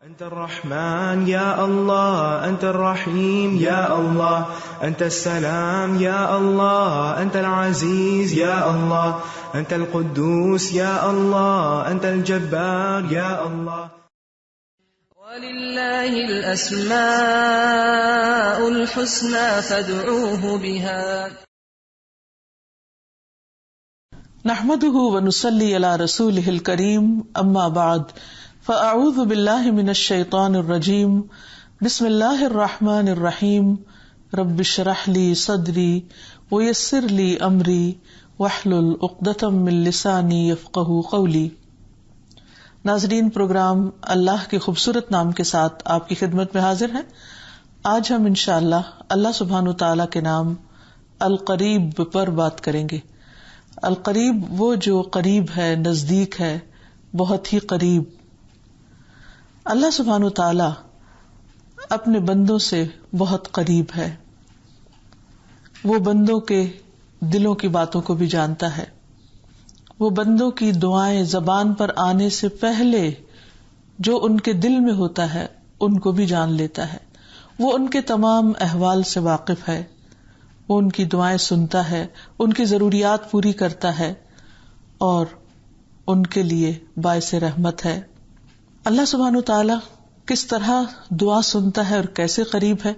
أنت الرحمن يا الله، أنت الرحيم يا الله، أنت السلام يا الله، أنت العزيز يا الله، أنت القدوس يا الله، أنت الجبار يا الله. ولله الأسماء الحسنى فادعوه بها. نحمده ونصلي على رسوله الكريم، أما بعد، فأعوذ بالله من الشيطان الرجيم. بسم الله الرحمن الرحيم. رب اشرح لي صدري ويسر لي أمري واحلل عقدة من لساني يفقهوا قولي. ناظرین، پروگرام اللہ کے خوبصورت نام کے ساتھ آپ کی خدمت میں حاضر ہیں. آج ہم انشاءاللہ اللہ سبحانہ وتعالی کے نام القریب پر بات کریں گے. القریب وہ جو قریب ہے، نزدیک ہے، بہت ہی قریب. اللہ سبحانہ وتعالی اپنے بندوں سے بہت قریب ہے. وہ بندوں کے دلوں کی باتوں کو بھی جانتا ہے. وہ بندوں کی دعائیں زبان پر آنے سے پہلے جو ان کے دل میں ہوتا ہے ان کو بھی جان لیتا ہے. وہ ان کے تمام احوال سے واقف ہے. وہ ان کی دعائیں سنتا ہے، ان کی ضروریات پوری کرتا ہے اور ان کے لیے باعث رحمت ہے. اللہ سبحانہ وتعالی کس طرح دعا سنتا ہے اور کیسے قریب ہے،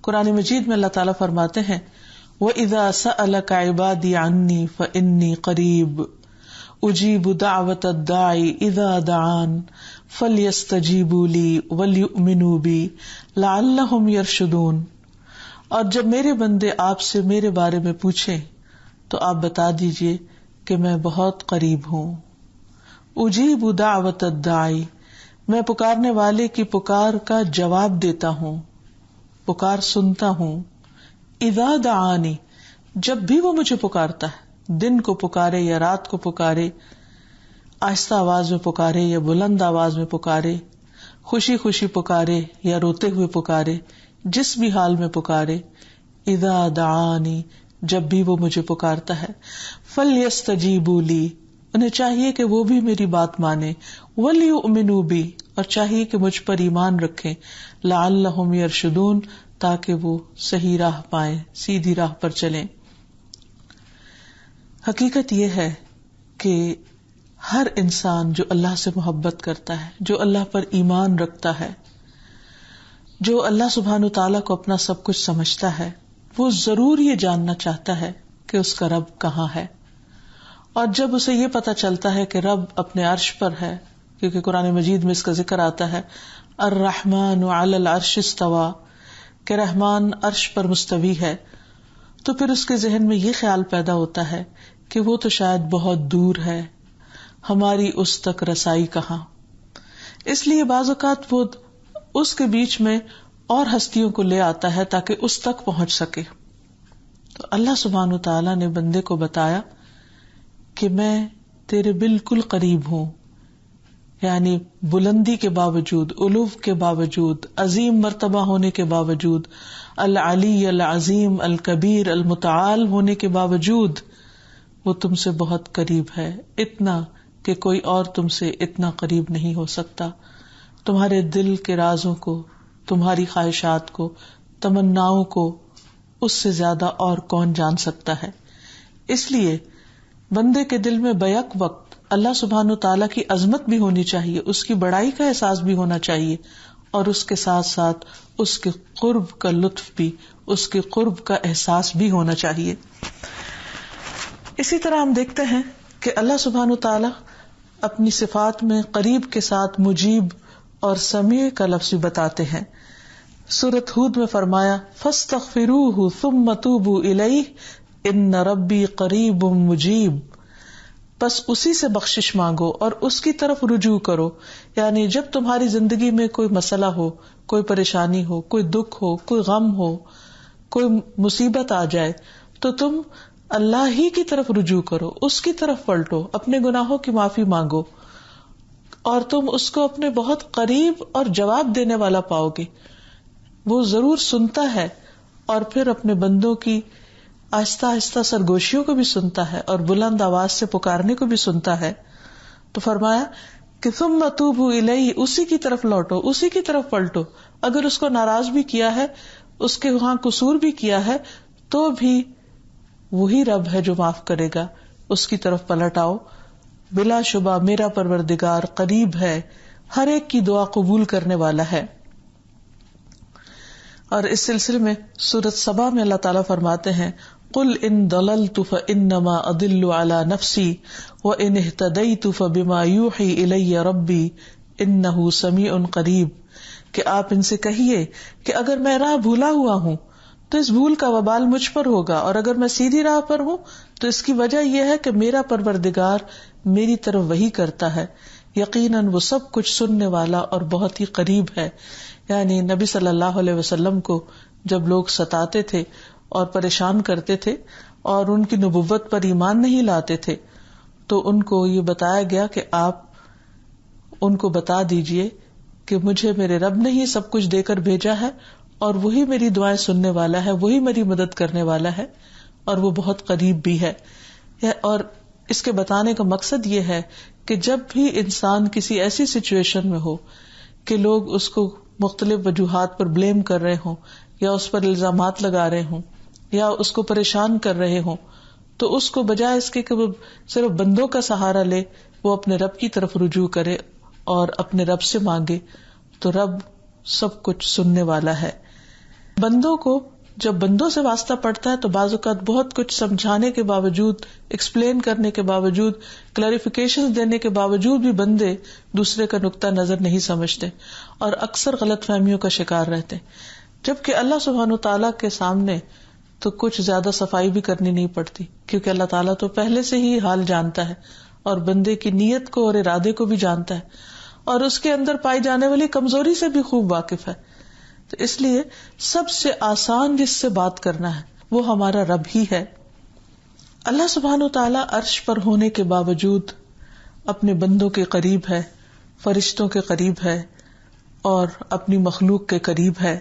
قرآن مجید میں اللہ تعالیٰ فرماتے ہیں وَإِذَا سَأَلَكَ عِبَادِي عَنِّي فَإِنِّي قَرِيبٌ أُجِيبُ دَعْوَةَ الدَّاعِ إِذَا دَعَانِ فَلْيَسْتَجِيبُوا لِي وَلْيُؤْمِنُوا بِي لَعَلَّهُمْ يَرْشُدُونَ. اور جب میرے بندے آپ سے میرے بارے میں پوچھیں تو آپ بتا دیجئے کہ میں بہت قریب ہوں. اجیب دعوت الداعی، میں پکارنے والے کی پکار کا جواب دیتا ہوں، پکار سنتا ہوں. اذا دعانی، جب بھی وہ مجھے پکارتا ہے، دن کو پکارے یا رات کو پکارے، آہستہ آواز میں پکارے یا بلند آواز میں پکارے، خوشی خوشی پکارے یا روتے ہوئے پکارے، جس بھی حال میں پکارے. اذا دعانی، جب بھی وہ مجھے پکارتا ہے. فلیستجیبوا لی، انہیں چاہیے کہ وہ بھی میری بات مانیں. ولیؤمنوا بی، اور چاہیے کہ مجھ پر ایمان رکھیں. لعلہم یرشدون، تاکہ وہ صحیح راہ پائیں، سیدھی راہ پر چلیں. حقیقت یہ ہے کہ ہر انسان جو اللہ سے محبت کرتا ہے، جو اللہ پر ایمان رکھتا ہے، جو اللہ سبحانہ وتعالیٰ کو اپنا سب کچھ سمجھتا ہے، وہ ضرور یہ جاننا چاہتا ہے کہ اس کا رب کہاں ہے. اور جب اسے یہ پتا چلتا ہے کہ رب اپنے عرش پر ہے، کیونکہ قرآن مجید میں اس کا ذکر آتا ہے الرحمن علی العرش استوی، کہ رحمان عرش پر مستوی ہے، تو پھر اس کے ذہن میں یہ خیال پیدا ہوتا ہے کہ وہ تو شاید بہت دور ہے، ہماری اس تک رسائی کہاں. اس لیے بعض اوقات وہ اس کے بیچ میں اور ہستیوں کو لے آتا ہے تاکہ اس تک پہنچ سکے. تو اللہ سبحانہ وتعالیٰ نے بندے کو بتایا کہ میں تیرے بالکل قریب ہوں، یعنی بلندی کے باوجود، علو کے باوجود، عظیم مرتبہ ہونے کے باوجود، العلی العظیم الکبیر المتعال ہونے کے باوجود وہ تم سے بہت قریب ہے، اتنا کہ کوئی اور تم سے اتنا قریب نہیں ہو سکتا. تمہارے دل کے رازوں کو، تمہاری خواہشات کو، تمناؤں کو اس سے زیادہ اور کون جان سکتا ہے. اس لیے بندے کے دل میں بیک وقت اللہ سبحانہ وتعالیٰ کی عظمت بھی ہونی چاہیے، اس کی بڑائی کا احساس بھی ہونا چاہیے، اور اس کے ساتھ ساتھ اس کے قرب کا لطف بھی، اس کے قرب کا احساس بھی ہونا چاہیے. اسی طرح ہم دیکھتے ہیں کہ اللہ سبحانہ وتعالیٰ اپنی صفات میں قریب کے ساتھ مجیب اور سمیع کا لفظ بتاتے ہیں. سورۃ ہود میں فرمایا فاستغفروہ ثم توبوا الیہ ان ربی قریب مجیب، بس اسی سے بخشش مانگو اور اس کی طرف رجوع کرو. یعنی جب تمہاری زندگی میں کوئی مسئلہ ہو، کوئی پریشانی ہو، کوئی دکھ ہو، کوئی غم ہو، کوئی مصیبت آ جائے، تو تم اللہ ہی کی طرف رجوع کرو، اس کی طرف پلٹو، اپنے گناہوں کی معافی مانگو، اور تم اس کو اپنے بہت قریب اور جواب دینے والا پاؤ گے. وہ ضرور سنتا ہے اور پھر اپنے بندوں کی آہستہ آہستہ سرگوشیوں کو بھی سنتا ہے اور بلند آواز سے پکارنے کو بھی سنتا ہے. تو فرمایا کہ ثم توبوا الیہ، اسی کی طرف لوٹو، اسی کی طرف پلٹو. اگر اس کو ناراض بھی کیا ہے، اس کے وہاں قصور بھی کیا ہے، تو بھی وہی رب ہے جو معاف کرے گا. اس کی طرف پلٹ آؤ. بلا شبہ میرا پروردگار قریب ہے، ہر ایک کی دعا قبول کرنے والا ہے. اور اس سلسلے میں سورۃ سبا میں اللہ تعالیٰ فرماتے ہیں قل ان ضللت فانما اضل علی نفسی وان اہتدیت فبما یوحی الی ربی انہ سمیع قریب، کہ آپ ان سے کہیے کہ اگر میں راہ بھولا ہوا ہوں تو اس بھول کا وبال مجھ پر ہوگا، اور اگر میں سیدھی راہ پر ہوں تو اس کی وجہ یہ ہے کہ میرا پروردگار میری طرف وحی کرتا ہے، یقیناً وہ سب کچھ سننے والا اور بہت ہی قریب ہے. یعنی نبی صلی اللہ علیہ وسلم کو جب لوگ ستاتے تھے اور پریشان کرتے تھے اور ان کی نبوت پر ایمان نہیں لاتے تھے، تو ان کو یہ بتایا گیا کہ آپ ان کو بتا دیجئے کہ مجھے میرے رب نے ہی سب کچھ دے کر بھیجا ہے، اور وہی میری دعائیں سننے والا ہے، وہی میری مدد کرنے والا ہے، اور وہ بہت قریب بھی ہے. اور اس کے بتانے کا مقصد یہ ہے کہ جب بھی انسان کسی ایسی سچویشن میں ہو کہ لوگ اس کو مختلف وجوہات پر بلیم کر رہے ہوں، یا اس پر الزامات لگا رہے ہوں، یا اس کو پریشان کر رہے ہوں، تو اس کو بجائے اس کے کہ وہ صرف بندوں کا سہارا لے، وہ اپنے رب کی طرف رجوع کرے اور اپنے رب سے مانگے، تو رب سب کچھ سننے والا ہے. بندوں کو جب بندوں سے واسطہ پڑتا ہے تو بعض اوقات بہت کچھ سمجھانے کے باوجود، ایکسپلین کرنے کے باوجود، کلیریفیکیشن دینے کے باوجود بھی بندے دوسرے کا نقطہ نظر نہیں سمجھتے اور اکثر غلط فہمیوں کا شکار رہتے ہیں. جبکہ اللہ سبحانہ وتعالیٰ کے سامنے تو کچھ زیادہ صفائی بھی کرنی نہیں پڑتی، کیونکہ اللہ تعالیٰ تو پہلے سے ہی حال جانتا ہے اور بندے کی نیت کو اور ارادے کو بھی جانتا ہے، اور اس کے اندر پائی جانے والی کمزوری سے بھی خوب واقف ہے. تو اس لیے سب سے آسان جس سے بات کرنا ہے وہ ہمارا رب ہی ہے. اللہ سبحانہ وتعالیٰ عرش پر ہونے کے باوجود اپنے بندوں کے قریب ہے، فرشتوں کے قریب ہے اور اپنی مخلوق کے قریب ہے.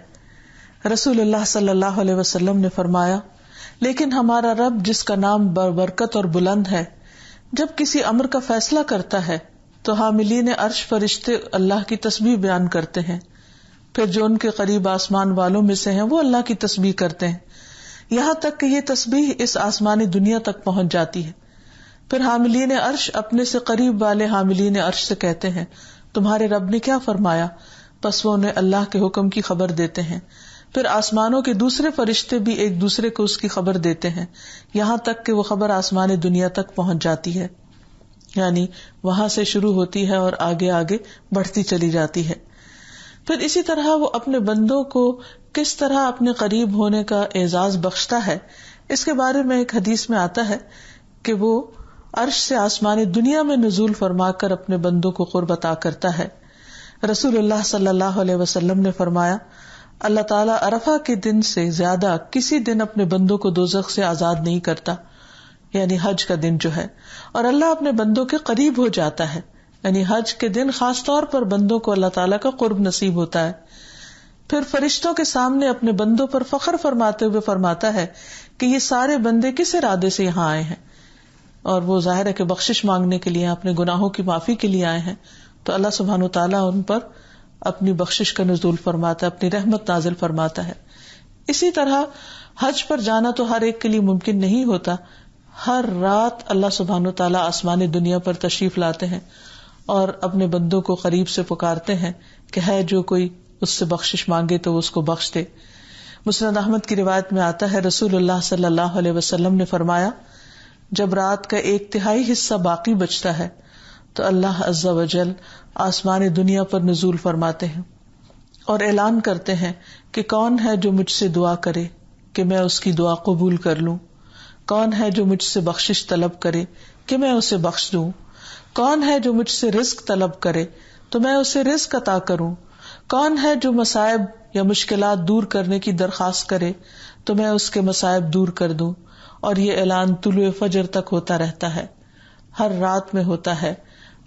رسول اللہ صلی اللہ علیہ وسلم نے فرمایا لیکن ہمارا رب جس کا نام برکت اور بلند ہے، جب کسی امر کا فیصلہ کرتا ہے تو حاملین عرش فرشتے اللہ کی تسبیح بیان کرتے ہیں، پھر جو ان کے قریب آسمان والوں میں سے ہیں وہ اللہ کی تسبیح کرتے ہیں، یہاں تک کہ یہ تسبیح اس آسمانی دنیا تک پہنچ جاتی ہے. پھر حاملین عرش اپنے سے قریب والے حاملین عرش سے کہتے ہیں تمہارے رب نے کیا فرمایا، پس وہ انہیں اللہ کے حکم کی خبر دیتے ہیں. پھر آسمانوں کے دوسرے فرشتے بھی ایک دوسرے کو اس کی خبر دیتے ہیں، یہاں تک کہ وہ خبر آسمان دنیا تک پہنچ جاتی ہے، یعنی وہاں سے شروع ہوتی ہے اور آگے آگے بڑھتی چلی جاتی ہے. پھر اسی طرح وہ اپنے بندوں کو کس طرح اپنے قریب ہونے کا اعزاز بخشتا ہے، اس کے بارے میں ایک حدیث میں آتا ہے کہ وہ عرش سے آسمان دنیا میں نزول فرما کر اپنے بندوں کو قرب عطا کرتا ہے. رسول اللہ صلی اللہ علیہ وسلم نے فرمایا اللہ تعالیٰ عرفہ کے دن سے زیادہ کسی دن اپنے بندوں کو دوزخ سے آزاد نہیں کرتا، یعنی حج کا دن جو ہے، اور اللہ اپنے بندوں کے قریب ہو جاتا ہے، یعنی حج کے دن خاص طور پر بندوں کو اللہ تعالیٰ کا قرب نصیب ہوتا ہے. پھر فرشتوں کے سامنے اپنے بندوں پر فخر فرماتے ہوئے فرماتا ہے کہ یہ سارے بندے کس ارادے سے یہاں آئے ہیں، اور وہ ظاہر ہے کہ بخشش مانگنے کے لیے، اپنے گناہوں کی معافی کے لیے آئے ہیں. تو اللہ سبحانہ وتعالیٰ ان پر اپنی بخشش کا نزول فرماتا ہے، اپنی رحمت نازل فرماتا ہے. اسی طرح حج پر جانا تو ہر ایک کے لیے ممکن نہیں ہوتا. ہر رات اللہ سبحانہ وتعالیٰ آسمان دنیا پر تشریف لاتے ہیں اور اپنے بندوں کو قریب سے پکارتے ہیں کہ ہے جو کوئی اس سے بخشش مانگے تو وہ اس کو بخش دے. مسند احمد کی روایت میں آتا ہے رسول اللہ صلی اللہ علیہ وسلم نے فرمایا جب رات کا 1/3 حصہ باقی بچتا ہے تو اللہ عز و جل آسمان دنیا پر نزول فرماتے ہیں اور اعلان کرتے ہیں کہ کون ہے جو مجھ سے دعا کرے کہ میں اس کی دعا قبول کر لوں، کون ہے جو مجھ سے بخشش طلب کرے کہ میں اسے بخش دوں، کون ہے جو مجھ سے رزق طلب کرے تو میں اسے رزق عطا کروں، کون ہے جو مصائب یا مشکلات دور کرنے کی درخواست کرے تو میں اس کے مصائب دور کر دوں. اور یہ اعلان طلوع فجر تک ہوتا رہتا ہے، ہر رات میں ہوتا ہے.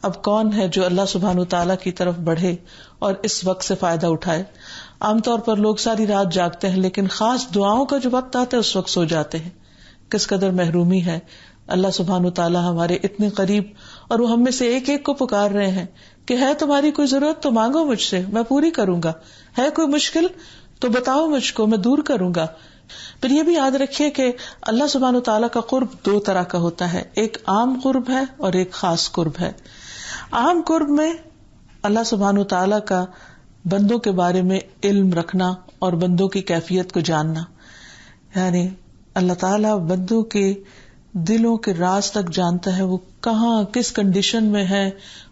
اب کون ہے جو اللہ سبحانہ تعالیٰ کی طرف بڑھے اور اس وقت سے فائدہ اٹھائے. عام طور پر لوگ ساری رات جاگتے ہیں لیکن خاص دعاؤں کا جو وقت آتا ہے اس وقت سو جاتے ہیں. کس قدر محرومی ہے. اللہ سبحانہ تعالیٰ ہمارے اتنے قریب اور وہ ہم میں سے ایک ایک کو پکار رہے ہیں کہ ہے تمہاری کوئی ضرورت تو مانگو مجھ سے، میں پوری کروں گا، ہے کوئی مشکل تو بتاؤ مجھ کو، میں دور کروں گا. پھر یہ بھی یاد رکھیے کہ اللہ سبحانہ و تعالیٰ کا قرب دو طرح کا ہوتا ہے، ایک عام قرب ہے اور ایک خاص قرب ہے. عام قرب میں اللہ سبحانہ و تعالیٰ کا بندوں کے بارے میں علم رکھنا اور بندوں کی کیفیت کو جاننا، یعنی اللہ تعالیٰ بندوں کے دلوں کے راز تک جانتا ہے، وہ کہاں کس کنڈیشن میں ہے،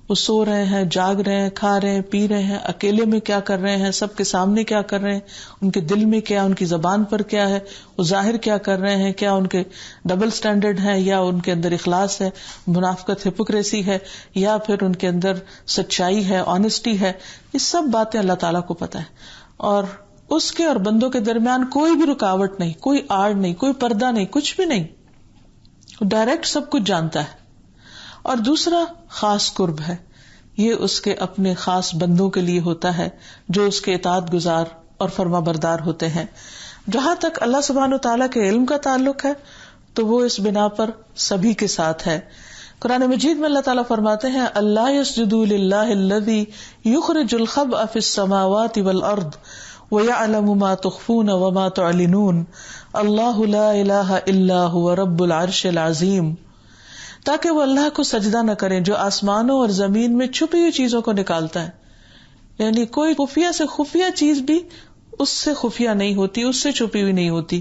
وہ سو رہے ہیں، جاگ رہے ہیں، کھا رہے ہیں، پی رہے ہیں، اکیلے میں کیا کر رہے ہیں، سب کے سامنے کیا کر رہے ہیں، ان کے دل میں کیا، ان کی زبان پر کیا ہے، وہ ظاہر کیا کر رہے ہیں، کیا ان کے ڈبل سٹینڈرڈ ہے یا ان کے اندر اخلاص ہے، منافقت ہپوکریسی ہے، یا پھر ان کے اندر سچائی ہے، آنےسٹی ہے. یہ سب باتیں اللہ تعالیٰ کو پتہ ہے، اور اس کے اور بندوں کے درمیان کوئی بھی رکاوٹ نہیں، کوئی آڑ نہیں، کوئی پردہ نہیں، کچھ بھی نہیں، ڈائریکٹ سب کچھ جانتا ہے. اور دوسرا خاص قرب ہے، یہ اس کے اپنے خاص بندوں کے لیے ہوتا ہے جو اس کے اطاعت گزار اور فرما بردار ہوتے ہیں. جہاں تک اللہ سبحانہ و تعالیٰ کے علم کا تعلق ہے تو وہ اس بنا پر سبھی کے ساتھ ہے. قرآن مجید میں اللہ تعالیٰ فرماتے ہیں اللہ یسجدوا للہ الذی یخرج الخبء فی السماوات والارض وَيَعْلَمُ مَا تُخْفُونَ وَمَا تُعْلِنُونَ اللَّهُ لَا إِلَهَ إِلَّا هُوَ رَبُّ الْعَرْشِ الْعَظِيمِ، تاکہ وہ اللہ کو سجدہ نہ کریں جو آسمانوں اور زمین میں چھپی ہوئی چیزوں کو نکالتا ہے. یعنی کوئی خفیہ سے خفیہ چیز بھی اس سے خفیہ نہیں ہوتی، اس سے چھپی ہوئی نہیں ہوتی،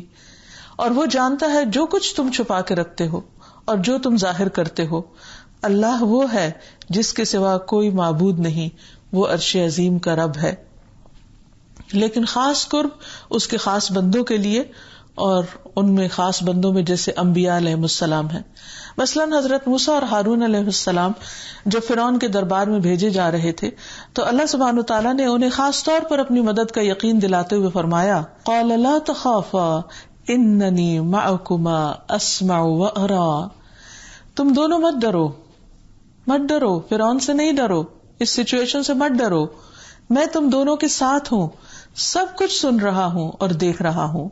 اور وہ جانتا ہے جو کچھ تم چھپا کے رکھتے ہو اور جو تم ظاہر کرتے ہو. اللہ وہ ہے جس کے سوا کوئی معبود نہیں، وہ عرش عظیم کا رب ہے. لیکن خاص قرب اس کے خاص بندوں کے لیے، اور ان میں خاص بندوں میں جیسے انبیاء علیہ السلام ہیں. مثلاً حضرت موسیٰ اور ہارون علیہ السلام جب فرعون کے دربار میں بھیجے جا رہے تھے تو اللہ سبحانہ تعالیٰ نے انہیں خاص طور پر اپنی مدد کا یقین دلاتے ہوئے فرمایا قال لا تخافا اننی معکما اسمع وارا، تم دونوں مت ڈرو، فرعون سے نہیں ڈرو، اس سچویشن سے مت ڈرو، میں تم دونوں کے ساتھ ہوں، سب کچھ سن رہا ہوں اور دیکھ رہا ہوں.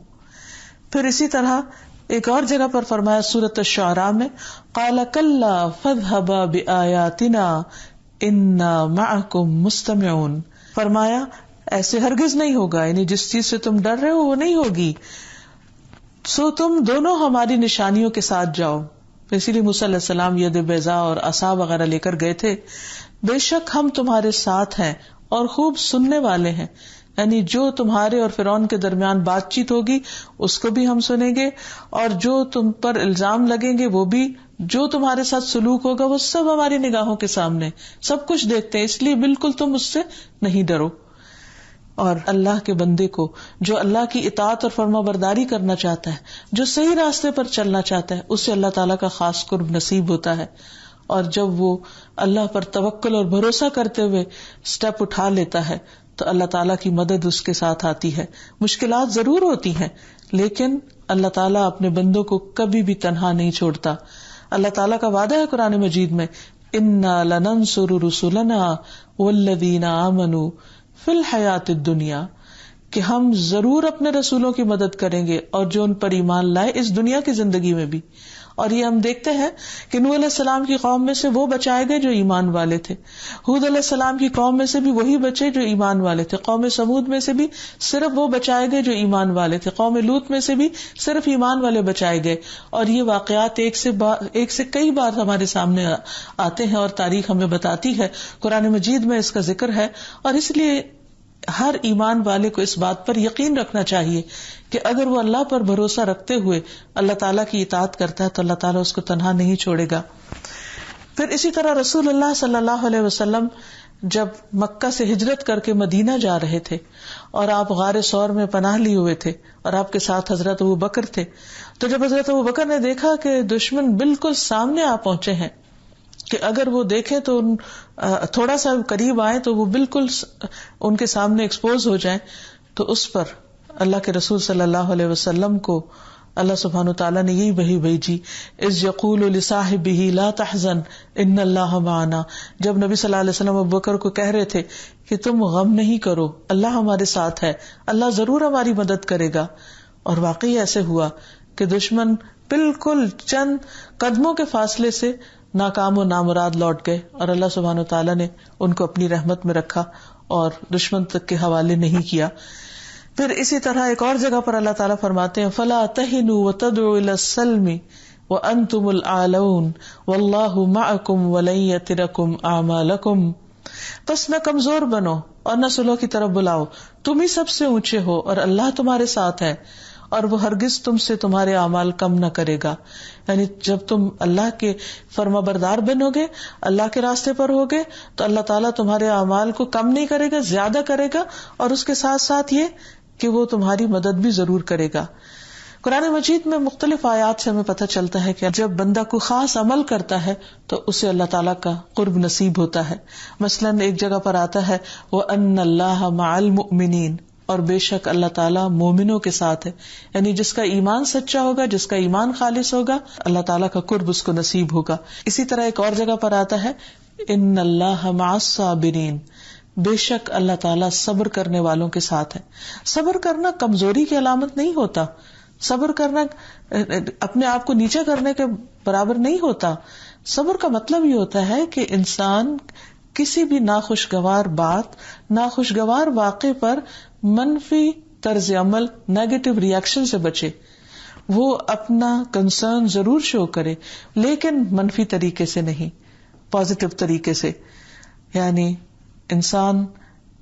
پھر اسی طرح ایک اور جگہ پر فرمایا سورۃ الشعراء میں قال کلا فاذهبا بآیاتنا انا معکم مستمعون، فرمایا ایسے ہرگز نہیں ہوگا، یعنی جس چیز سے تم ڈر رہے ہو وہ نہیں ہوگی، سو تم دونوں ہماری نشانیوں کے ساتھ جاؤ. اسی لیے موسیٰ علیہ السلام ید بیضاء اور عصا وغیرہ لے کر گئے تھے. بے شک ہم تمہارے ساتھ ہیں اور خوب سننے والے ہیں، یعنی جو تمہارے اور فرعون کے درمیان بات چیت ہوگی اس کو بھی ہم سنیں گے، اور جو تم پر الزام لگیں گے وہ بھی، جو تمہارے ساتھ سلوک ہوگا وہ سب ہماری نگاہوں کے سامنے، سب کچھ دیکھتے ہیں، اس لیے بالکل تم اس سے نہیں ڈرو. اور اللہ کے بندے کو جو اللہ کی اطاعت اور فرما برداری کرنا چاہتا ہے، جو صحیح راستے پر چلنا چاہتا ہے، اسے اللہ تعالیٰ کا خاص قرب نصیب ہوتا ہے. اور جب وہ اللہ پر توکل اور بھروسہ کرتے ہوئے سٹیپ اٹھا لیتا ہے تو اللہ تعالیٰ کی مدد اس کے ساتھ آتی ہے. مشکلات ضرور ہوتی ہیں لیکن اللہ تعالیٰ اپنے بندوں کو کبھی بھی تنہا نہیں چھوڑتا. اللہ تعالیٰ کا وعدہ ہے قرآن مجید میں انا لننصر رسلنا والذین آمنوا فی الحیات الدنیا، کہ ہم ضرور اپنے رسولوں کی مدد کریں گے اور جو ان پر ایمان لائے اس دنیا کی زندگی میں بھی. اور یہ ہم دیکھتے ہیں کہ نوح علیہ السلام کی قوم میں سے وہ بچائے گئے جو ایمان والے تھے، ہود علیہ السلام کی قوم میں سے بھی وہی بچے جو ایمان والے تھے، قوم سمود میں سے بھی صرف وہ بچائے گئے جو ایمان والے تھے، قوم لوط میں سے بھی صرف ایمان والے بچائے گئے. اور یہ واقعات ایک سے کئی بار ہمارے سامنے آتے ہیں اور تاریخ ہمیں بتاتی ہے، قرآن مجید میں اس کا ذکر ہے. اور اس لیے ہر ایمان والے کو اس بات پر یقین رکھنا چاہیے کہ اگر وہ اللہ پر بھروسہ رکھتے ہوئے اللہ تعالیٰ کی اطاعت کرتا ہے تو اللہ تعالیٰ اس کو تنہا نہیں چھوڑے گا. پھر اسی طرح رسول اللہ صلی اللہ علیہ وسلم جب مکہ سے ہجرت کر کے مدینہ جا رہے تھے اور آپ غار ثور میں پناہ لیے ہوئے تھے اور آپ کے ساتھ حضرت ابوبکر تھے، تو جب حضرت ابوبکر نے دیکھا کہ دشمن بالکل سامنے آ پہنچے ہیں کہ اگر وہ دیکھیں تو تھوڑا سا قریب آئے تو وہ بالکل ان کے سامنے ایکسپوز ہو جائیں، تو اس پر اللہ کے رسول صلی اللہ علیہ وسلم کو اللہ سبحانہ تعالیٰ نے یہی وحی بھیجی اذ یقول لصاحبہ لا تحزن ان اللہ معنا، جب نبی صلی اللہ علیہ وسلم ابوبکر کو کہہ رہے تھے کہ تم غم نہیں کرو، اللہ ہمارے ساتھ ہے، اللہ ضرور ہماری مدد کرے گا. اور واقعی ایسے ہوا کہ دشمن بالکل چند قدموں کے فاصلے سے ناکام و نامراد لوٹ گئے اور اللہ سبحانہ وتعالیٰ نے ان کو اپنی رحمت میں رکھا اور دشمن تک کے حوالے نہیں کیا. پھر اسی طرح ایک اور جگہ پر اللہ تعالیٰ فرماتے ہیں فَلَا تَهِنُوا وَتَدْعُوا إِلَى السَّلْمِ وَأَنْتُمُ الْأَعْلَوْنَ وَاللَّهُ مَعَكُمْ وَلَن يَتِرَكُمْ أَعْمَالَكُمْ. پس نہ کمزور بنو اور نہ صلح کی طرف بلاؤ، تم ہی سب سے اونچے ہو اور اللہ تمہارے ساتھ ہے اور وہ ہرگز تم سے تمہارے اعمال کم نہ کرے گا. یعنی جب تم اللہ کے فرما بردار بنو گے، اللہ کے راستے پر ہوگے، تو اللہ تعالیٰ تمہارے اعمال کو کم نہیں کرے گا، زیادہ کرے گا، اور اس کے ساتھ ساتھ یہ کہ وہ تمہاری مدد بھی ضرور کرے گا. قرآن مجید میں مختلف آیات سے ہمیں پتہ چلتا ہے کہ جب بندہ کوئی خاص عمل کرتا ہے تو اسے اللہ تعالیٰ کا قرب نصیب ہوتا ہے. مثلاً ایک جگہ پر آتا ہے وَأَنَّ اللَّهَ مَعَ الْمُؤْمِنِينَ، اور بے شک اللہ تعالیٰ مومنوں کے ساتھ ہے. یعنی جس کا ایمان سچا ہوگا، جس کا ایمان خالص ہوگا، اللہ تعالیٰ کا قرب اس کو نصیب ہوگا. اسی طرح ایک اور جگہ پر آتا ہے ان اللہ مع الصابرین، بے شک اللہ تعالیٰ صبر کرنے والوں کے ساتھ ہے. صبر کرنا کمزوری کی علامت نہیں ہوتا، صبر کرنا اپنے آپ کو نیچے کرنے کے برابر نہیں ہوتا. صبر کا مطلب یہ ہوتا ہے کہ انسان کسی بھی ناخوشگوار بات، ناخوشگوار واقع پر منفی طرز عمل، نیگیٹو ریئیکشن سے بچے. وہ اپنا کنسرن ضرور شو کرے لیکن منفی طریقے سے نہیں، پازیٹو طریقے سے. یعنی انسان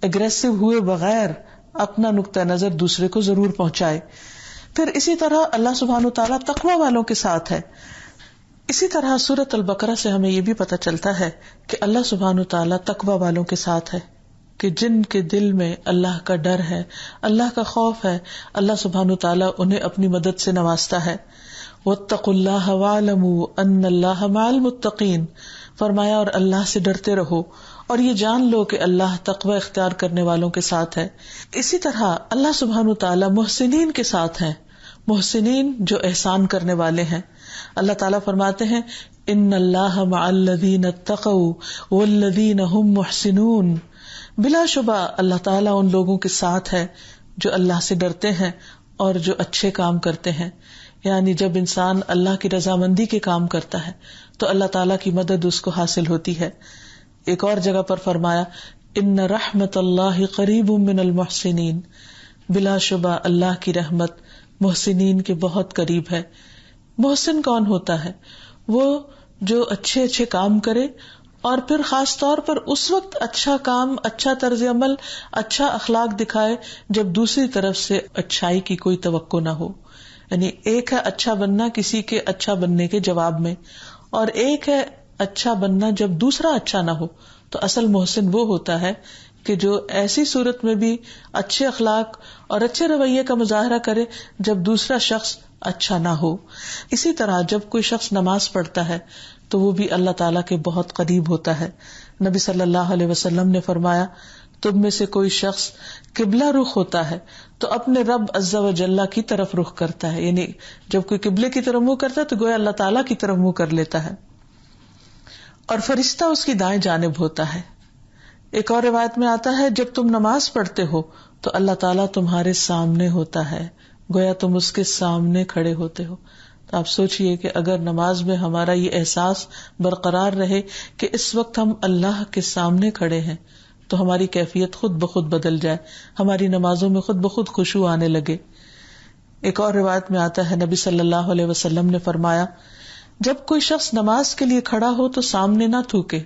اگریسو ہوئے بغیر اپنا نقطہ نظر دوسرے کو ضرور پہنچائے. پھر اسی طرح اللہ سبحانہ وتعالیٰ تقوی والوں کے ساتھ ہے. اسی طرح سورۃ البقرہ سے ہمیں یہ بھی پتہ چلتا ہے کہ اللہ سبحانہ وتعالیٰ تقوی والوں کے ساتھ ہے، کہ جن کے دل میں اللہ کا ڈر ہے، اللہ کا خوف ہے، اللہ سبحانہ وتعالیٰ انہیں اپنی مدد سے نوازتا ہے. واتقوا اللہ واعلموا ان اللہ مع المتقین، فرمایا اور اللہ سے ڈرتے رہو اور یہ جان لو کہ اللہ تقوی اختیار کرنے والوں کے ساتھ ہے. اسی طرح اللہ سبحانہ وتعالیٰ محسنین کے ساتھ ہے. محسنین جو احسان کرنے والے ہیں. اللہ تعالیٰ فرماتے ہیں ان اللہ مع الذین اتقوا والذین هم محسنون، بلا شبہ اللہ تعالیٰ ان لوگوں کے ساتھ ہے جو اللہ سے ڈرتے ہیں اور جو اچھے کام کرتے ہیں. یعنی جب انسان اللہ کی رضامندی کے کام کرتا ہے تو اللہ تعالیٰ کی مدد اس کو حاصل ہوتی ہے. ایک اور جگہ پر فرمایا ان رحمت اللہ قریب من المحسنین، بلا شبہ اللہ کی رحمت محسنین کے بہت قریب ہے. محسن کون ہوتا ہے؟ وہ جو اچھے اچھے کام کرے اور پھر خاص طور پر اس وقت اچھا کام، اچھا طرز عمل، اچھا اخلاق دکھائے جب دوسری طرف سے اچھائی کی کوئی توقع نہ ہو. یعنی ایک ہے اچھا بننا کسی کے اچھا بننے کے جواب میں، اور ایک ہے اچھا بننا جب دوسرا اچھا نہ ہو. تو اصل محسن وہ ہوتا ہے کہ جو ایسی صورت میں بھی اچھے اخلاق اور اچھے رویے کا مظاہرہ کرے جب دوسرا شخص اچھا نہ ہو. اسی طرح جب کوئی شخص نماز پڑھتا ہے تو وہ بھی اللہ تعالیٰ کے بہت قریب ہوتا ہے. نبی صلی اللہ علیہ وسلم نے فرمایا تم میں سے کوئی شخص قبلہ رخ ہوتا ہے تو اپنے رب عز و جل کی طرف رخ کرتا ہے. یعنی جب کوئی قبلے کی طرف منہ کرتا ہے تو گویا اللہ تعالیٰ کی طرف منہ کر لیتا ہے اور فرشتہ اس کی دائیں جانب ہوتا ہے. ایک اور روایت میں آتا ہے جب تم نماز پڑھتے ہو تو اللہ تعالیٰ تمہارے سامنے ہوتا ہے، گویا تم اس کے سامنے کھڑے ہوتے ہو. تو آپ سوچئے کہ اگر نماز میں ہمارا یہ احساس برقرار رہے کہ اس وقت ہم اللہ کے سامنے کھڑے ہیں تو ہماری کیفیت خود بخود بدل جائے، ہماری نمازوں میں خود بخود خشوع آنے لگے. ایک اور روایت میں آتا ہے نبی صلی اللہ علیہ وسلم نے فرمایا جب کوئی شخص نماز کے لیے کھڑا ہو تو سامنے نہ تھوکے،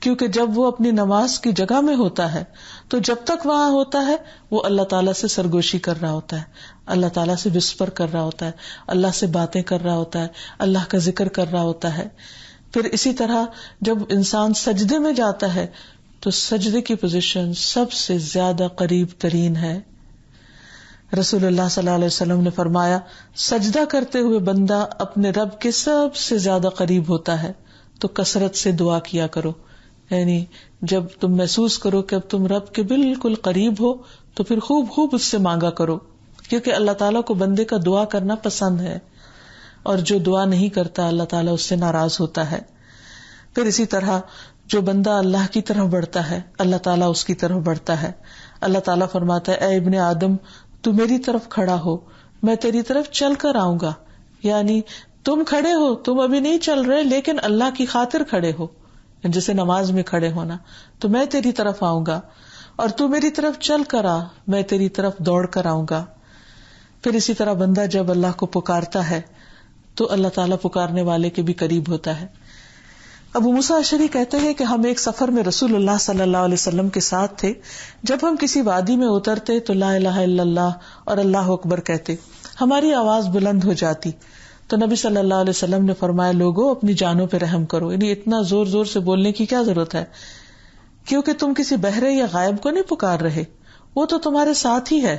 کیونکہ جب وہ اپنی نماز کی جگہ میں ہوتا ہے تو جب تک وہاں ہوتا ہے وہ اللہ تعالیٰ سے سرگوشی کر رہا ہوتا ہے، اللہ تعالیٰ سے وسپر کر رہا ہوتا ہے، اللہ سے باتیں کر رہا ہوتا ہے، اللہ کا ذکر کر رہا ہوتا ہے. پھر اسی طرح جب انسان سجدے میں جاتا ہے تو سجدے کی پوزیشن سب سے زیادہ قریب ترین ہے. رسول اللہ صلی اللہ علیہ وسلم نے فرمایا سجدہ کرتے ہوئے بندہ اپنے رب کے سب سے زیادہ قریب ہوتا ہے تو کثرت سے دعا کیا کرو. یعنی جب تم محسوس کرو کہ اب تم رب کے بالکل قریب ہو تو پھر خوب خوب اس سے مانگا کرو، کیونکہ اللہ تعالیٰ کو بندے کا دعا کرنا پسند ہے اور جو دعا نہیں کرتا اللہ تعالیٰ اس سے ناراض ہوتا ہے. پھر اسی طرح جو بندہ اللہ کی طرف بڑھتا ہے اللہ تعالیٰ اس کی طرف بڑھتا ہے. اللہ تعالیٰ فرماتا ہے اے ابن آدم تو میری طرف کھڑا ہو، میں تیری طرف چل کر آؤں گا. یعنی تم کھڑے ہو، تم ابھی نہیں چل رہے لیکن اللہ کی خاطر کھڑے ہو، جیسے نماز میں کھڑے ہونا، تو میں تیری طرف آؤں گا، اور تو میری طرف چل کر آ، میں تیری طرف دوڑ کر آؤں گا. پھر اسی طرح بندہ جب اللہ کو پکارتا ہے تو اللہ تعالیٰ پکارنے والے کے بھی قریب ہوتا ہے. ابو موسیٰ اشعری کہتے ہیں کہ ہم ایک سفر میں رسول اللہ صلی اللہ علیہ وسلم کے ساتھ تھے. جب ہم کسی وادی میں اترتے تو لا الہ الا اللہ اور اللہ اکبر کہتے، ہماری آواز بلند ہو جاتی. تو نبی صلی اللہ علیہ وسلم نے فرمایا، لوگوں اپنی جانوں پہ رحم کرو. یعنی اتنا زور زور سے بولنے کی کیا ضرورت ہے، کیونکہ تم کسی بہرے یا غائب کو نہیں پکار رہے، وہ تو تمہارے ساتھ ہی ہے.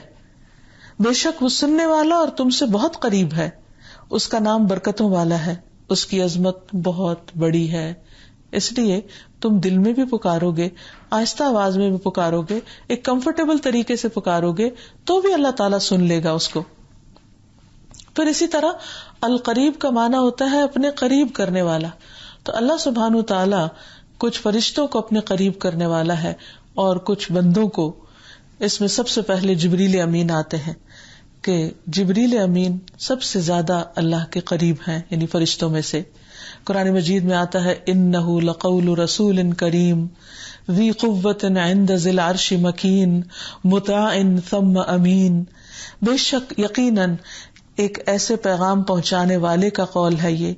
بے شک وہ سننے والا اور تم سے بہت قریب ہے. اس کا نام برکتوں والا ہے، اس کی عظمت بہت بڑی ہے. اس لیے تم دل میں بھی پکارو گے، آہستہ آواز میں بھی پکارو گے، ایک کمفرٹیبل طریقے سے پکارو گے تو بھی اللہ تعالیٰ سن لے گا اس کو. پھر اسی طرح القریب کا معنی ہوتا ہے اپنے قریب کرنے والا. تو اللہ سبحانہ و تعالیٰ کچھ فرشتوں کو اپنے قریب کرنے والا ہے اور کچھ بندوں کو. اس میں سب سے پہلے جبریل امین آتے ہیں کہ جبریل امین سب سے زیادہ اللہ کے قریب ہیں، یعنی فرشتوں میں سے. قرآن مجید میں آتا ہے انہ لقول رسول کریم ذی قوۃ عند ذی العرش مکین مطاع ثم امین. بے شک یقیناً ایک ایسے پیغام پہنچانے والے کا قول ہے یہ،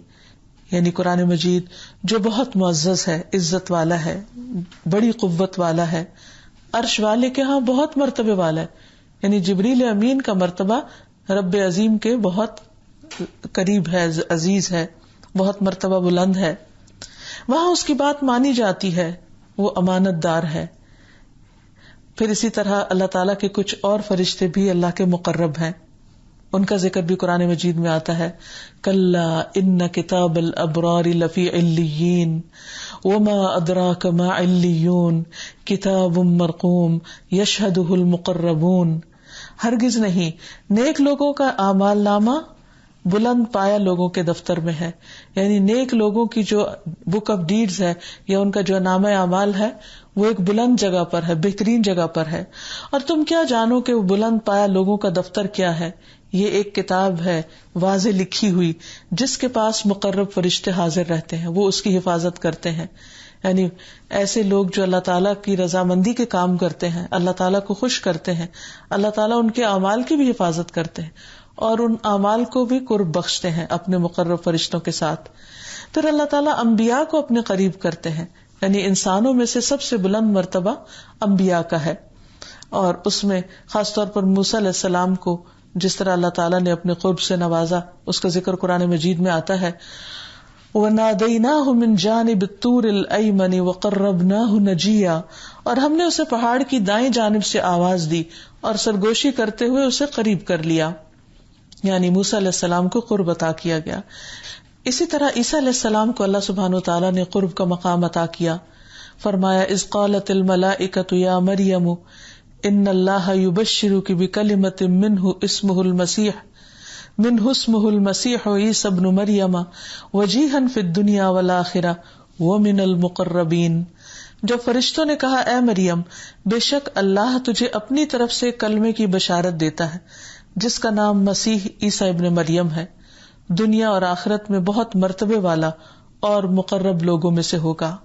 یعنی قرآن مجید جو بہت معزز ہے، عزت والا ہے، بڑی قوت والا ہے، عرش والے کے ہاں بہت مرتبے والا ہے. یعنی جبریل امین کا مرتبہ رب عظیم کے بہت قریب ہے، عزیز ہے، بہت مرتبہ بلند ہے. وہاں اس کی بات مانی جاتی ہے، وہ امانت دار ہے. پھر اسی طرح اللہ تعالیٰ کے کچھ اور فرشتے بھی اللہ کے مقرب ہیں، ان کا ذکر بھی قرآن مجید میں آتا ہے. کلا ان کتاب الابرار لفی علیین وما ادراک ما علیون کتاب مرقوم یشہدہ المقربون. ہرگز نہیں، نیک لوگوں کا اعمال نامہ بلند پایا لوگوں کے دفتر میں ہے. یعنی نیک لوگوں کی جو بک آف ڈیڈز ہے یا ان کا جو نامہ اعمال ہے وہ ایک بلند جگہ پر ہے، بہترین جگہ پر ہے. اور تم کیا جانو کہ وہ بلند پایا لوگوں کا دفتر کیا ہے؟ یہ ایک کتاب ہے واضح لکھی ہوئی جس کے پاس مقرب فرشتے حاضر رہتے ہیں، وہ اس کی حفاظت کرتے ہیں. یعنی ایسے لوگ جو اللہ تعالیٰ کی رضامندی کے کام کرتے ہیں، اللہ تعالیٰ کو خوش کرتے ہیں، اللہ تعالیٰ ان کے اعمال کی بھی حفاظت کرتے ہیں اور ان اعمال کو بھی قرب بخشتے ہیں اپنے مقرب فرشتوں کے ساتھ. پھر اللہ تعالیٰ انبیاء کو اپنے قریب کرتے ہیں، یعنی انسانوں میں سے سب سے بلند مرتبہ انبیاء کا ہے. اور اس میں خاص طور پر موسیٰ علیہ السلام کو جس طرح اللہ تعالیٰ نے اپنے قرب سے نوازا، اس کا ذکر قرآن مجید میں آتا ہے. وَنَادَيْنَاهُ مِنْ جَانِبِ الطُّورِ الْأَيْمَنِ وَقَرَّبْنَاهُ نَجِيًّا. اور ہم نے اسے پہاڑ کی دائیں جانب سے آواز دی اور سرگوشی کرتے ہوئے اسے قریب کر لیا. یعنی موسیٰ علیہ السلام کو قرب عطا کیا گیا. اسی طرح عیسیٰ علیہ السلام کو اللہ سبحانہ وتعالیٰ نے قرب کا مقام عطا کیا. فرمایا اذ قالت الملائکۃ یا مریم ان اللہ یبشرک بکلمۃ منہ اسمہ المسیح عیسی ابن مریم وجیہا فی الدنیا والآخرہ ومن المقربین. جب فرشتوں نے کہا اے مریم، بے شک اللہ تجھے اپنی طرف سے کلمے کی بشارت دیتا ہے جس کا نام مسیح عیسی ابن مریم ہے، دنیا اور آخرت میں بہت مرتبے والا اور مقرب لوگوں میں سے ہوگا.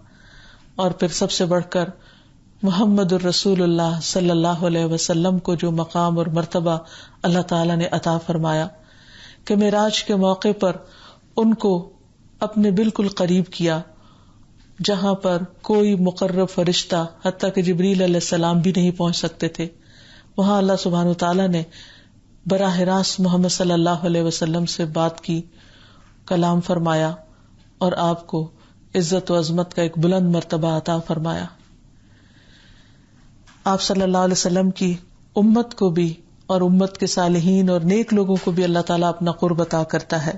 اور پھر سب سے بڑھ کر محمد الرسول اللہ صلی اللہ علیہ وسلم کو جو مقام اور مرتبہ اللہ تعالیٰ نے عطا فرمایا کہ معراج کے موقع پر ان کو اپنے بالکل قریب کیا، جہاں پر کوئی مقرب فرشتہ حتیٰ کہ جبریل علیہ السلام بھی نہیں پہنچ سکتے تھے. وہاں اللہ سبحانہ وتعالیٰ نے براہ راست محمد صلی اللہ علیہ وسلم سے بات کی، کلام فرمایا اور آپ کو عزت و عظمت کا ایک بلند مرتبہ عطا فرمایا. آپ صلی اللہ علیہ وسلم کی امت کو بھی اور امت کے صالحین اور نیک لوگوں کو بھی اللہ تعالیٰ اپنا قرب عطا کرتا ہے.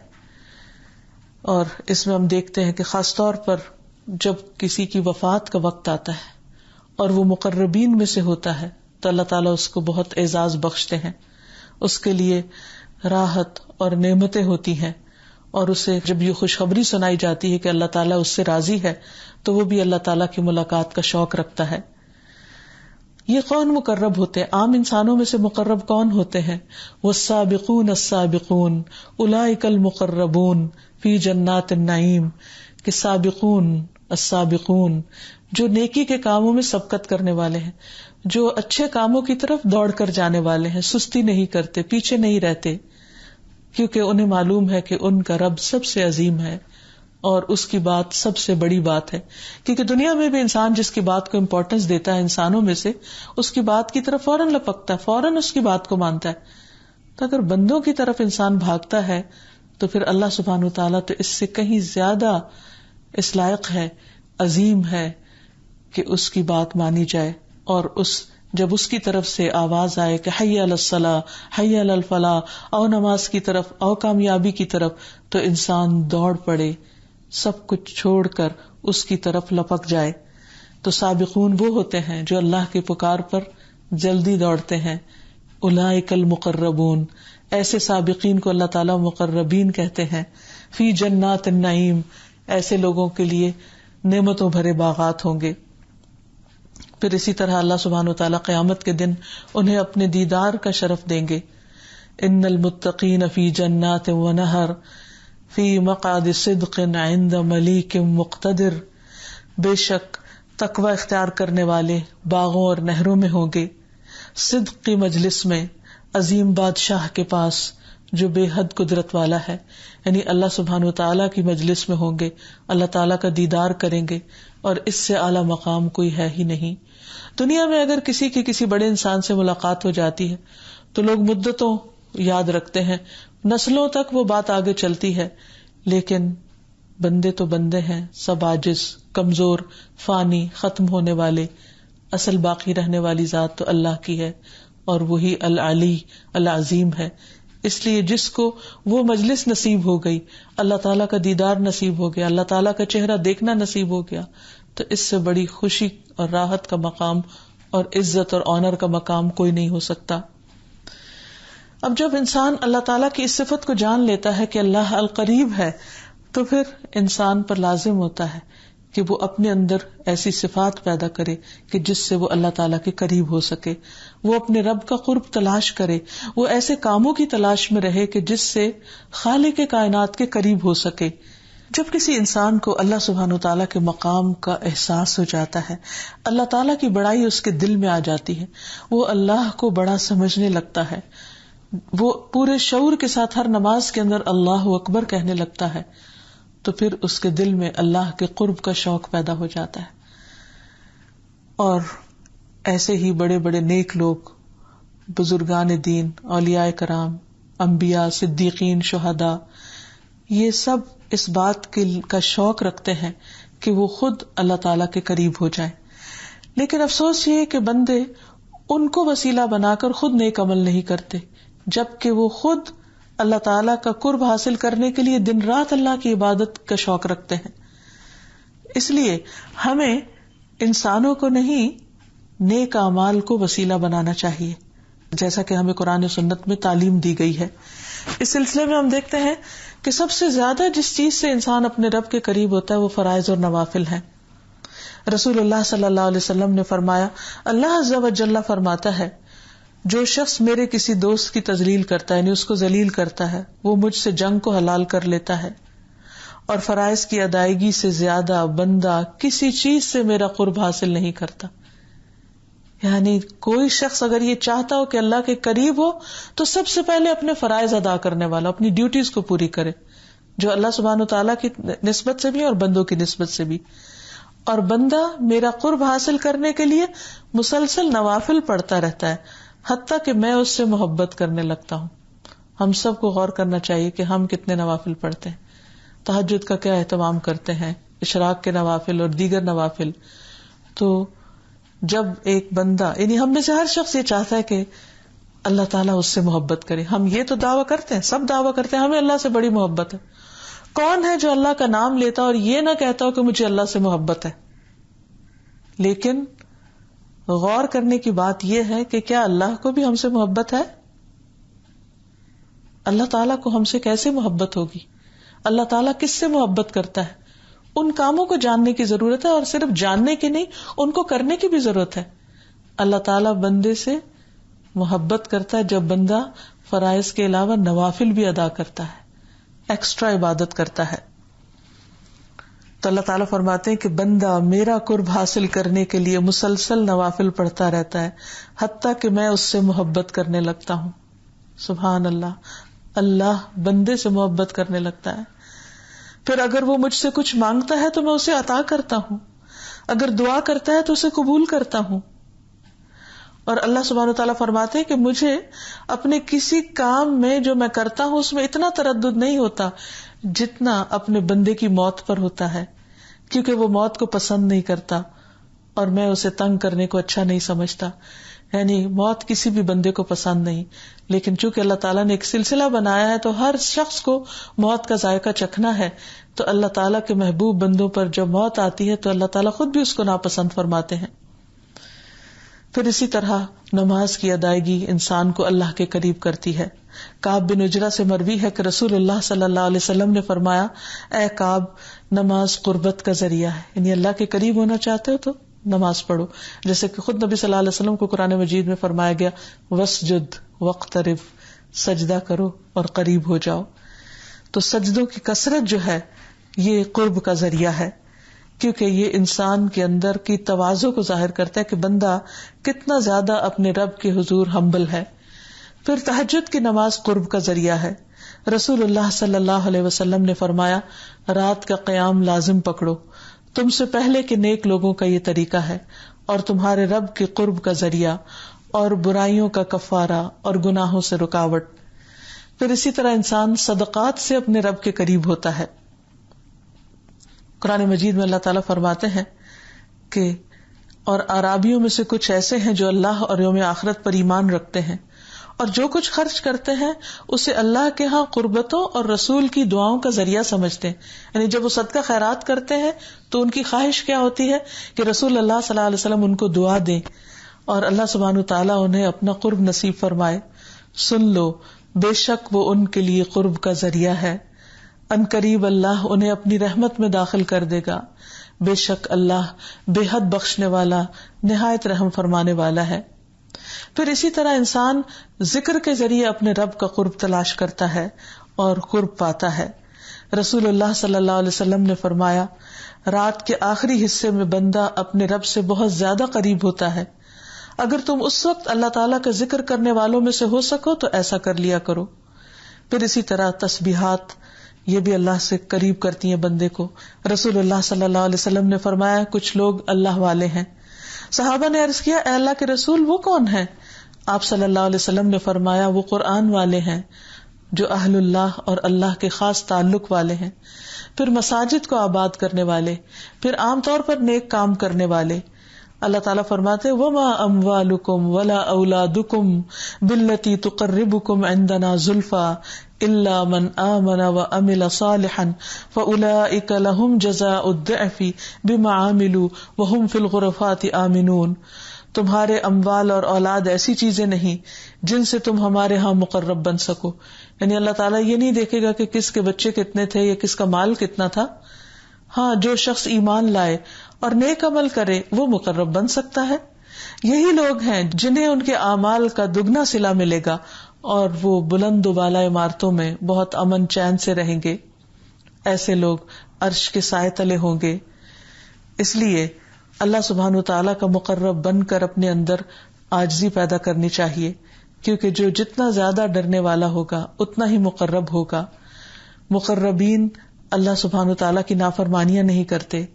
اور اس میں ہم دیکھتے ہیں کہ خاص طور پر جب کسی کی وفات کا وقت آتا ہے اور وہ مقربین میں سے ہوتا ہے تو اللہ تعالیٰ اس کو بہت اعزاز بخشتے ہیں، اس کے لیے راحت اور نعمتیں ہوتی ہیں. اور اسے جب یہ خوشخبری سنائی جاتی ہے کہ اللہ تعالیٰ اس سے راضی ہے تو وہ بھی اللہ تعالیٰ کی ملاقات کا شوق رکھتا ہے. یہ کون مقرب ہوتے ہیں؟ عام انسانوں میں سے مقرب کون ہوتے ہیں؟ والسابقون السابقون اولئک المقربون فی جنات النعیم، کہ سابقون السابقون جو نیکی کے کاموں میں سبقت کرنے والے ہیں، جو اچھے کاموں کی طرف دوڑ کر جانے والے ہیں، سستی نہیں کرتے، پیچھے نہیں رہتے، کیونکہ انہیں معلوم ہے کہ ان کا رب سب سے عظیم ہے اور اس کی بات سب سے بڑی بات ہے. کیونکہ دنیا میں بھی انسان جس کی بات کو امپورٹنس دیتا ہے انسانوں میں سے، اس کی بات کی طرف فوراً لپکتا ہے، فوراً اس کی بات کو مانتا ہے. تو اگر بندوں کی طرف انسان بھاگتا ہے تو پھر اللہ سبحانہ وتعالیٰ تو اس سے کہیں زیادہ اس لائق ہے، عظیم ہے کہ اس کی بات مانی جائے. اور جب اس کی طرف سے آواز آئے کہ حی علی الصلاح، حی علی الفلاح، او نماز کی طرف، او کامیابی کی طرف، تو انسان دوڑ پڑے، سب کچھ چھوڑ کر اس کی طرف لپک جائے. تو سابقون وہ ہوتے ہیں جو اللہ کی پکار پر جلدی دوڑتے ہیں. اولئک المقربون، ایسے سابقین کو اللہ تعالیٰ مقربین کہتے ہیں. فی جنات النعیم، ایسے لوگوں کے لیے نعمتوں بھرے باغات ہوں گے. پھر اسی طرح اللہ سبحانہ وتعالیٰ قیامت کے دن انہیں اپنے دیدار کا شرف دیں گے. ان المتقین فی جنات ونہر فی مقعد صدق عند ملیک مقتدر، بے شک تقوی اختیار کرنے والے باغوں اور نہروں میں ہوں گے، صدق کی مجلس میں، عظیم بادشاہ کے پاس جو بے حد قدرت والا ہے. یعنی اللہ سبحانہ وتعالیٰ کی مجلس میں ہوں گے، اللہ تعالیٰ کا دیدار کریں گے، اور اس سے اعلیٰ مقام کوئی ہے ہی نہیں. دنیا میں اگر کسی بڑے انسان سے ملاقات ہو جاتی ہے تو لوگ مدتوں یاد رکھتے ہیں، نسلوں تک وہ بات آگے چلتی ہے، لیکن بندے تو بندے ہیں، سب عاجز، کمزور، فانی، ختم ہونے والے. اصل باقی رہنے والی ذات تو اللہ کی ہے، اور وہی العلی العظیم ہے. اس لیے جس کو وہ مجلس نصیب ہو گئی، اللہ تعالیٰ کا دیدار نصیب ہو گیا، اللہ تعالیٰ کا چہرہ دیکھنا نصیب ہو گیا، تو اس سے بڑی خوشی اور راحت کا مقام اور عزت اور آنر کا مقام کوئی نہیں ہو سکتا. اب جب انسان اللہ تعالیٰ کی اس صفت کو جان لیتا ہے کہ اللہ القریب ہے، تو پھر انسان پر لازم ہوتا ہے کہ وہ اپنے اندر ایسی صفات پیدا کرے کہ جس سے وہ اللہ تعالیٰ کے قریب ہو سکے. وہ اپنے رب کا قرب تلاش کرے، وہ ایسے کاموں کی تلاش میں رہے کہ جس سے خالق کائنات کے قریب ہو سکے. جب کسی انسان کو اللہ سبحانہ وتعالیٰ کے مقام کا احساس ہو جاتا ہے، اللہ تعالیٰ کی بڑائی اس کے دل میں آ جاتی ہے، وہ اللہ کو بڑا سمجھنے لگتا ہے، وہ پورے شعور کے ساتھ ہر نماز کے اندر اللہ اکبر کہنے لگتا ہے، تو پھر اس کے دل میں اللہ کے قرب کا شوق پیدا ہو جاتا ہے. اور ایسے ہی بڑے بڑے نیک لوگ، بزرگان دین، اولیاء کرام، انبیاء، صدیقین، شہداء، یہ سب اس بات کا شوق رکھتے ہیں کہ وہ خود اللہ تعالیٰ کے قریب ہو جائیں. لیکن افسوس یہ کہ بندے ان کو وسیلہ بنا کر خود نیک عمل نہیں کرتے، جبکہ وہ خود اللہ تعالیٰ کا قرب حاصل کرنے کے لیے دن رات اللہ کی عبادت کا شوق رکھتے ہیں. اس لیے ہمیں انسانوں کو نہیں، نیک اعمال کو وسیلہ بنانا چاہیے، جیسا کہ ہمیں قرآن و سنت میں تعلیم دی گئی ہے. اس سلسلے میں ہم دیکھتے ہیں کہ سب سے زیادہ جس چیز سے انسان اپنے رب کے قریب ہوتا ہے وہ فرائض اور نوافل ہیں. رسول اللہ صلی اللہ علیہ وسلم نے فرمایا، اللہ عز و جل فرماتا ہے، جو شخص میرے کسی دوست کی تذلیل کرتا ہے، یعنی اس کو ذلیل کرتا ہے، وہ مجھ سے جنگ کو حلال کر لیتا ہے، اور فرائض کی ادائیگی سے زیادہ بندہ کسی چیز سے میرا قرب حاصل نہیں کرتا. یعنی کوئی شخص اگر یہ چاہتا ہو کہ اللہ کے قریب ہو تو سب سے پہلے اپنے فرائض ادا کرنے والا، اپنی ڈیوٹیز کو پوری کرے، جو اللہ سبحانہ وتعالیٰ کی نسبت سے بھی اور بندوں کی نسبت سے بھی. اور بندہ میرا قرب حاصل کرنے کے لیے مسلسل نوافل پڑھتا رہتا ہے، حتیٰ کہ میں اس سے محبت کرنے لگتا ہوں. ہم سب کو غور کرنا چاہیے کہ ہم کتنے نوافل پڑھتے ہیں، تہجد کا کیا اہتمام کرتے ہیں، اشراق کے نوافل اور دیگر نوافل. تو جب ایک بندہ، یعنی ہم میں سے ہر شخص یہ چاہتا ہے کہ اللہ تعالیٰ اس سے محبت کرے. ہم یہ تو دعویٰ کرتے ہیں، سب دعویٰ کرتے ہیں ہمیں اللہ سے بڑی محبت ہے. کون ہے جو اللہ کا نام لیتا اور یہ نہ کہتا ہو کہ مجھے اللہ سے محبت ہے؟ لیکن غور کرنے کی بات یہ ہے کہ کیا اللہ کو بھی ہم سے محبت ہے؟ اللہ تعالیٰ کو ہم سے کیسے محبت ہوگی؟ اللہ تعالیٰ کس سے محبت کرتا ہے؟ ان کاموں کو جاننے کی ضرورت ہے، اور صرف جاننے کی نہیں، ان کو کرنے کی بھی ضرورت ہے. اللہ تعالیٰ بندے سے محبت کرتا ہے جب بندہ فرائض کے علاوہ نوافل بھی ادا کرتا ہے، ایکسٹرا عبادت کرتا ہے. تو اللہ تعالیٰ فرماتے ہیں کہ بندہ میرا قرب حاصل کرنے کے لیے مسلسل نوافل پڑھتا رہتا ہے حتیٰ کہ میں اس سے محبت کرنے لگتا ہوں. سبحان اللہ، اللہ بندے سے محبت کرنے لگتا ہے. پھر اگر وہ مجھ سے کچھ مانگتا ہے تو میں اسے عطا کرتا ہوں، اگر دعا کرتا ہے تو اسے قبول کرتا ہوں. اور اللہ سبحانہ وتعالیٰ فرماتے ہیں کہ مجھے اپنے کسی کام میں جو میں کرتا ہوں اس میں اتنا تردد نہیں ہوتا جتنا اپنے بندے کی موت پر ہوتا ہے، کیونکہ وہ موت کو پسند نہیں کرتا اور میں اسے تنگ کرنے کو اچھا نہیں سمجھتا. یعنی موت کسی بھی بندے کو پسند نہیں، لیکن چونکہ اللہ تعالیٰ نے ایک سلسلہ بنایا ہے تو ہر شخص کو موت کا ذائقہ چکھنا ہے. تو اللہ تعالیٰ کے محبوب بندوں پر جب موت آتی ہے تو اللہ تعالیٰ خود بھی اس کو ناپسند فرماتے ہیں. پھر اسی طرح نماز کی ادائیگی انسان کو اللہ کے قریب کرتی ہے. کعب بن عجرہ سے مروی ہے کہ رسول اللہ صلی اللہ علیہ وسلم نے فرمایا، اے کعب، نماز قربت کا ذریعہ ہے. یعنی اللہ کے قریب ہونا چاہتے ہو تو نماز پڑھو. جیسے کہ خود نبی صلی اللہ علیہ وسلم کو قرآن مجید میں فرمایا گیا، وسجد واقترب، سجدہ کرو اور قریب ہو جاؤ. تو سجدوں کی کثرت جو ہے یہ قرب کا ذریعہ ہے، کیونکہ یہ انسان کے اندر کی تواضع کو ظاہر کرتا ہے کہ بندہ کتنا زیادہ اپنے رب کے حضور ہمبل ہے. پھر تہجد کی نماز قرب کا ذریعہ ہے. رسول اللہ صلی اللہ علیہ وسلم نے فرمایا، رات کا قیام لازم پکڑو، تم سے پہلے کے نیک لوگوں کا یہ طریقہ ہے اور تمہارے رب کے قرب کا ذریعہ اور برائیوں کا کفارہ اور گناہوں سے رکاوٹ. پھر اسی طرح انسان صدقات سے اپنے رب کے قریب ہوتا ہے. قرآن مجید میں اللہ تعالیٰ فرماتے ہیں کہ اور اعرابیوں میں سے کچھ ایسے ہیں جو اللہ اور یوم آخرت پر ایمان رکھتے ہیں اور جو کچھ خرچ کرتے ہیں اسے اللہ کے ہاں قربتوں اور رسول کی دعاؤں کا ذریعہ سمجھتے ہیں. یعنی جب وہ صدقہ خیرات کرتے ہیں تو ان کی خواہش کیا ہوتی ہے کہ رسول اللہ صلی اللہ علیہ وسلم ان کو دعا دیں اور اللہ سبحانہ تعالیٰ انہیں اپنا قرب نصیب فرمائے. سن لو، بے شک وہ ان کے لیے قرب کا ذریعہ ہے، ان قریب اللہ انہیں اپنی رحمت میں داخل کر دے گا، بے شک اللہ بے حد بخشنے والا نہایت رحم فرمانے والا ہے. پھر اسی طرح انسان ذکر کے ذریعے اپنے رب کا قرب تلاش کرتا ہے اور قرب پاتا ہے. رسول اللہ صلی اللہ علیہ وسلم نے فرمایا، رات کے آخری حصے میں بندہ اپنے رب سے بہت زیادہ قریب ہوتا ہے. اگر تم اس وقت اللہ تعالیٰ کا ذکر کرنے والوں میں سے ہو سکو تو ایسا کر لیا کرو. پھر اسی طرح تسبیحات، یہ بھی اللہ سے قریب کرتی ہیں بندے کو. رسول اللہ صلی اللہ علیہ وسلم نے فرمایا، کچھ لوگ اللہ والے ہیں. صحابہ نے عرض کیا، اے اللہ کے رسول وہ کون ہیں؟ آپ صلی اللہ علیہ وسلم نے فرمایا، وہ قرآن والے ہیں جو اہل اللہ اور اللہ کے خاص تعلق والے ہیں. پھر مساجد کو آباد کرنے والے، پھر عام طور پر نیک کام کرنے والے. اللہ تعالیٰ فرماتے، وَمَا أَمْوَالُكُمْ وَلَا أَوْلَادُكُمْ بِالَّتِي تُقَرِّبُكُمْ عِنْدَنَا زُلْفَىٰ إِلَّا مَنْ آمَنَ وَعَمِلَ صَالِحًا فَأُولَٰئِكَ لَهُمْ جَزَاءُ الضِّعْفِ بِمَا عَمِلُوا وَهُمْ فِي الْغُرَفَاتِ آمِنُونَ. تمہارے اموال اور اولاد ایسی چیزیں نہیں جن سے تم ہمارے ہاں مقرب بن سکو. یعنی اللہ تعالیٰ یہ نہیں دیکھے گا کہ کس کے بچے کتنے تھے یا کس کا مال کتنا تھا. ہاں، جو شخص ایمان لائے اور نیک عمل کرے وہ مقرب بن سکتا ہے. یہی لوگ ہیں جنہیں ان کے اعمال کا دگنا صلہ ملے گا اور وہ بلند و بالا عمارتوں میں بہت امن چین سے رہیں گے. ایسے لوگ عرش کے سائے تلے ہوں گے. اس لیے اللہ سبحانہ تعالیٰ کا مقرب بن کر اپنے اندر عاجزی پیدا کرنی چاہیے، کیونکہ جو جتنا زیادہ ڈرنے والا ہوگا اتنا ہی مقرب ہوگا. مقربین اللہ سبحانہ تعالیٰ کی نافرمانیاں نہیں کرتے،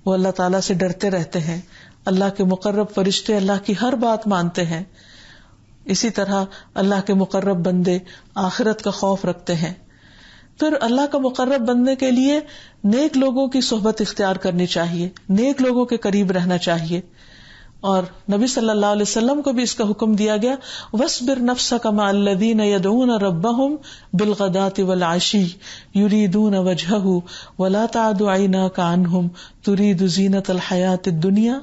وہ اللہ تعالیٰ سے ڈرتے رہتے ہیں. اللہ کے مقرب فرشتے اللہ کی ہر بات مانتے ہیں. اسی طرح اللہ کے مقرب بندے آخرت کا خوف رکھتے ہیں. پھر اللہ کا مقرب بننے کے لیے نیک لوگوں کی صحبت اختیار کرنی چاہیے، نیک لوگوں کے قریب رہنا چاہیے. اور نبی صلی اللہ علیہ وسلم کو بھی اس کا حکم دیا گیا، وَاصْبِرْ نَفْسَكَ مَعَ الَّذِينَ يَدْعُونَ رَبَّهُمْ بِالْغَدَاةِ وَالْعَشِيِّ يُرِيدُونَ وَجْهَهُ وَلَا تَعْدُ عَيْنَاكَ عَنْهُمْ تُرِيدُ زِينَةَ الْحَيَاةِ الدُّنْيَا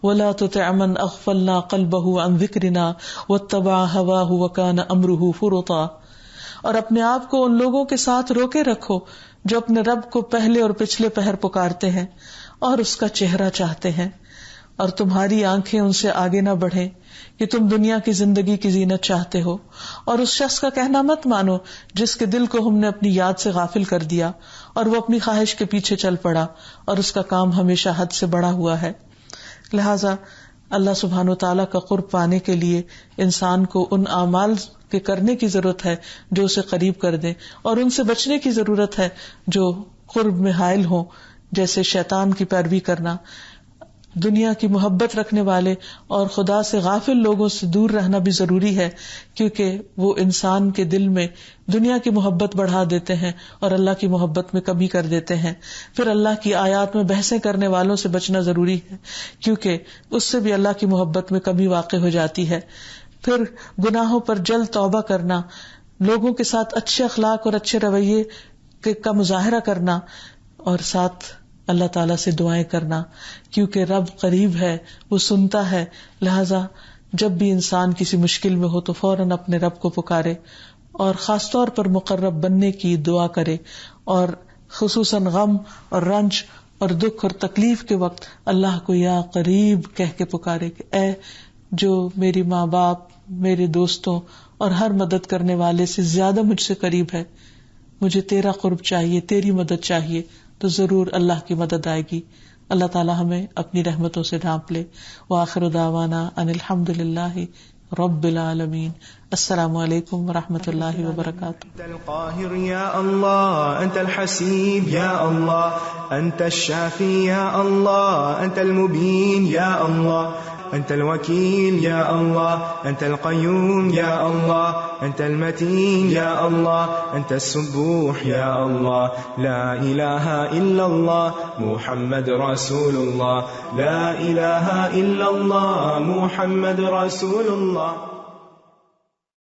وَلَا تُطِعْ مَنْ أَغْفَلْنَا قَلْبَهُ عَنْ ذِكْرِنَا وَاتَّبَعَ هَوَاهُ وَكَانَ أَمْرُهُ فُرُطًا. اور اپنے آپ کو ان لوگوں کے ساتھ روکے رکھو جو اپنے رب کو پہلے اور پچھلے پہر پکارتے ہیں اور اس کا چہرہ چاہتے ہیں اور تمہاری آنکھیں ان سے آگے نہ بڑھیں کہ تم دنیا کی زندگی کی زینت چاہتے ہو، اور اس شخص کا کہنا مت مانو جس کے دل کو ہم نے اپنی یاد سے غافل کر دیا اور وہ اپنی خواہش کے پیچھے چل پڑا اور اس کا کام ہمیشہ حد سے بڑا ہوا ہے۔ لہذا اللہ سبحانہ وتعالیٰ کا قرب پانے کے لیے انسان کو ان اعمال کے کرنے کی ضرورت ہے جو اسے قریب کر دیں، اور ان سے بچنے کی ضرورت ہے جو قرب میں حائل ہوں، جیسے شیطان کی پیروی کرنا، دنیا کی محبت رکھنے والے اور خدا سے غافل لوگوں سے دور رہنا بھی ضروری ہے، کیونکہ وہ انسان کے دل میں دنیا کی محبت بڑھا دیتے ہیں اور اللہ کی محبت میں کمی کر دیتے ہیں۔ پھر اللہ کی آیات میں بحثیں کرنے والوں سے بچنا ضروری ہے، کیونکہ اس سے بھی اللہ کی محبت میں کمی واقع ہو جاتی ہے۔ پھر گناہوں پر جلد توبہ کرنا، لوگوں کے ساتھ اچھے اخلاق اور اچھے رویے کا مظاہرہ کرنا، اور ساتھ اللہ تعالیٰ سے دعائیں کرنا، کیونکہ رب قریب ہے، وہ سنتا ہے۔ لہذا جب بھی انسان کسی مشکل میں ہو تو فوراً اپنے رب کو پکارے، اور خاص طور پر مقرب بننے کی دعا کرے، اور خصوصاً غم اور رنج اور دکھ اور تکلیف کے وقت اللہ کو یا قریب کہہ کے پکارے کہ اے جو میری ماں باپ، میرے دوستوں اور ہر مدد کرنے والے سے زیادہ مجھ سے قریب ہے، مجھے تیرا قرب چاہیے، تیری مدد چاہیے، تو ضرور اللہ کی مدد آئے گی۔ اللہ تعالی ہمیں اپنی رحمتوں سے ڈھانپ لے۔ وآخر دعوانا ان الحمد للہ رب العالمین۔ السلام علیکم ورحمۃ اللہ وبرکاتہ۔ أنت القاهر يا الله، أنت الحسيب يا الله، أنت الشافي يا الله، أنت المبين يا الله، أنت الوكيل يا الله، أنت القيوم يا الله، أنت المتين يا الله، أنت السبوح يا الله، لا إله إلا الله محمد رسول الله، لا إله إلا الله محمد رسول الله۔